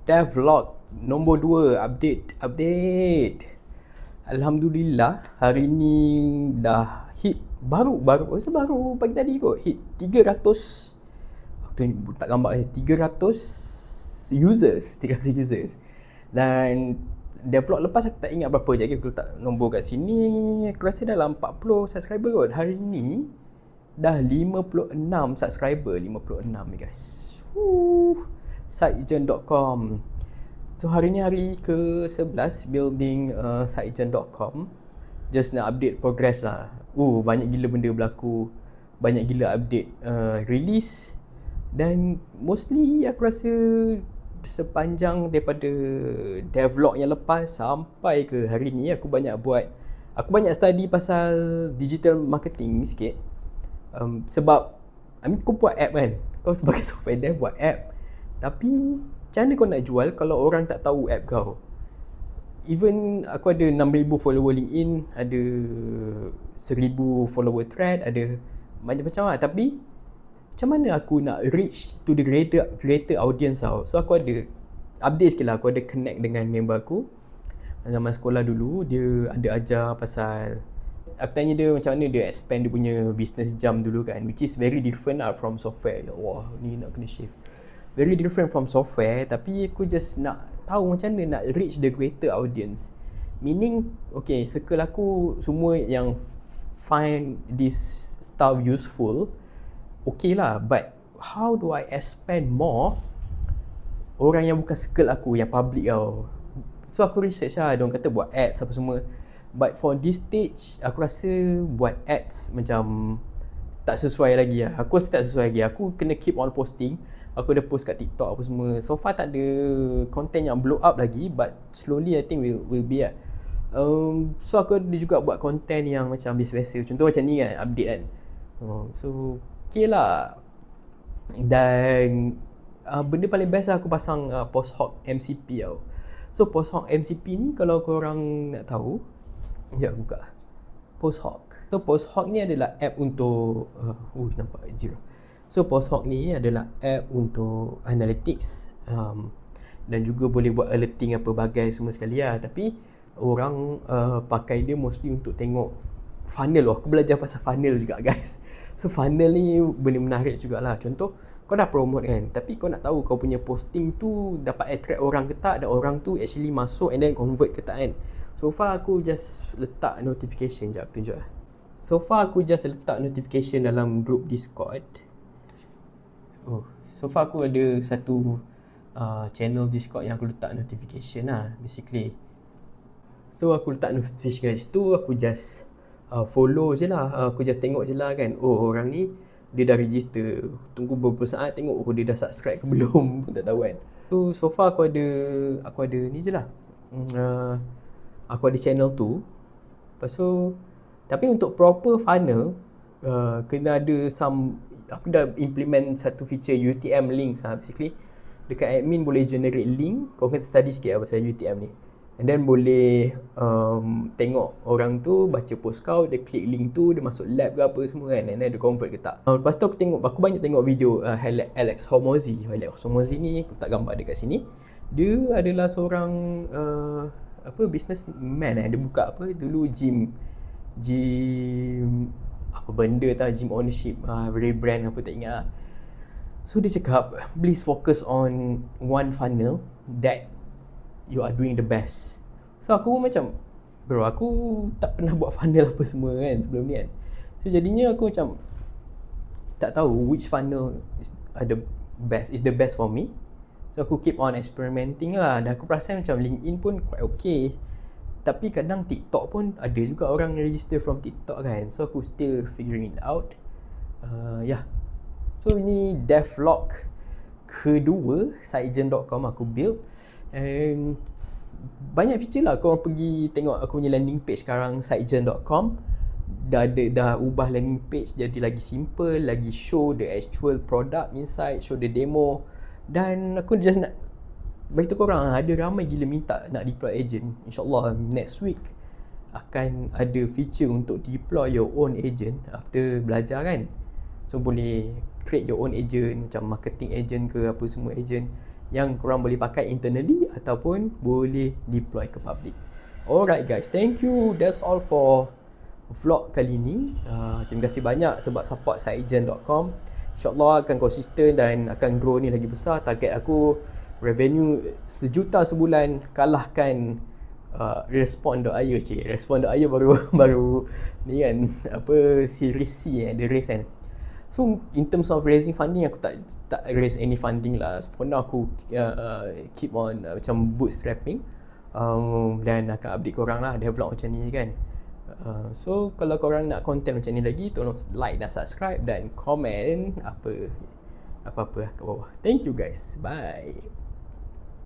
Devlog nombor 2 update. Alhamdulillah hari ni dah hit baru pagi tadi kot hit 300. Aku tak gambar 300 users. Dan Devlog lepas aku tak ingat berapa je lagi aku letak nombor kat sini. Aku rasa dalam 40 subscriber kot. Hari ni dah 56 subscriber, 56 ni guys. Siteagent.com. So hari ni hari ke-11 building siteagent.com. Just nak update progress lah. Banyak gila benda berlaku. Banyak gila update release. Dan mostly aku rasa sepanjang daripada devlog yang lepas sampai ke hari ni aku banyak study pasal digital marketing sikit. Sebab kau buat app kan, kau sebagai software dev buat app, tapi macam mana kau nak jual kalau orang tak tahu app kau? Even aku ada 6,000 follower LinkedIn, ada 1,000 follower Thread, ada macam-macam lah. Tapi macam mana aku nak reach to the greater audience tau? So aku ada update sikit lah. Aku ada connect dengan member aku zaman sekolah dulu. Dia ada ajar pasal, aku tanya dia macam mana dia expand dia punya business jam dulu kan, which is very different lah from software. Ya Allah, ni nak kena shift. Very different from software, tapi aku just nak tahu macam mana nak reach the greater audience. Meaning, okay, circle aku semua yang find this stuff useful, okay lah, but how do I expand more orang yang bukan circle aku, yang public tau. So aku research lah, diorang kata buat ads apa semua. But for this stage, aku rasa buat ads macam tak sesuai lagi lah. Aku rasa tak sesuai lagi. Aku kena keep on posting. Aku dah post kat TikTok apa semua. So far tak ada content yang blow up lagi, but slowly I think will be lah. So aku ada juga buat content yang macam biasa-biasa. Contoh macam ni kan, update kan. So okay lah. Dan benda paling best lah aku pasang post hoc MCP tau. So post hoc MCP ni kalau korang nak tahu, sekejap buka post hoc. So post hoc ni adalah app untuk nampak zero. So post hoc ni adalah app untuk analytics, dan juga boleh buat alerting apa bagai semua sekali lah. Tapi orang pakai dia mostly untuk tengok funnel. Aku belajar pasal funnel juga guys. So funnel ni benda menarik jugalah. Contoh kau dah promote kan, tapi kau nak tahu kau punya posting tu dapat attract orang ke tak, dan orang tu actually masuk and then convert ke tak kan. So far aku just letak notification. Sekejap aku tunjuk lah. So far aku just letak notification dalam group Discord. So far aku ada satu channel Discord yang aku letak notification lah basically. So aku letak notification kat situ, aku just follow je lah. Aku just tengok je lah kan, orang ni dia dah register. Tunggu beberapa saat tengok dia dah subscribe ke belum pun tak tahu kan. So far aku ada ni je lah. Aku ada channel tu. Lepas tu, tapi untuk proper funnel, kena ada aku dah implement satu feature UTM links lah basically. Dekat admin boleh generate link. Kau kena study sikit lah pasal UTM ni. And then boleh tengok orang tu baca post kau, dia klik link tu, dia masuk lab ke apa semua kan, and then dia convert ke tak. Lepas tu aku banyak tengok video Alex Hormozi. Alex Hormozi ni aku tak gambar dekat sini. Dia adalah seorang businessman. Dia buka dulu gym apa benda tak, gym ownership, rebrand apa tak ingat lah. So dia cakap, please focus on one funnel that you are doing the best. So aku pun macam, bro, aku tak pernah buat funnel apa semua kan sebelum ni kan. So jadinya aku macam tak tahu which funnel is the best for me. So aku keep on experimenting lah. Dan aku perasan macam LinkedIn pun quite okay, tapi kadang TikTok pun ada juga orang register from TikTok kan. So aku still figuring it out. So ini devlog kedua siteagent.com aku build. And banyak feature lah. Korang pergi tengok aku punya landing page sekarang, siteagent.com. Dah ubah landing page jadi lagi simple, lagi show the actual product inside, show the demo. Dan aku just nak beritahu korang, ada ramai gila minta nak deploy agent. InsyaAllah next week akan ada feature untuk deploy your own agent after belajar kan. So boleh create your own agent, macam marketing agent ke apa semua agent yang korang boleh pakai internally ataupun boleh deploy ke public. Alright guys, thank you. That's all for vlog kali ni. Terima kasih banyak sebab support sideagent.com. InsyaAllah akan konsisten dan akan grow ni lagi besar. Target aku revenue 1 juta sebulan, kalahkan Respond.io. Respond.io baru ni kan, apa, series C the race kan. So in terms of raising funding, aku tak raise any funding lah. For now aku keep on macam bootstrapping, dan akan update korang lah develop macam ni kan. So kalau korang nak content macam ni lagi, tolong like dan subscribe dan komen apa-apa kat bawah. Thank you guys. Bye.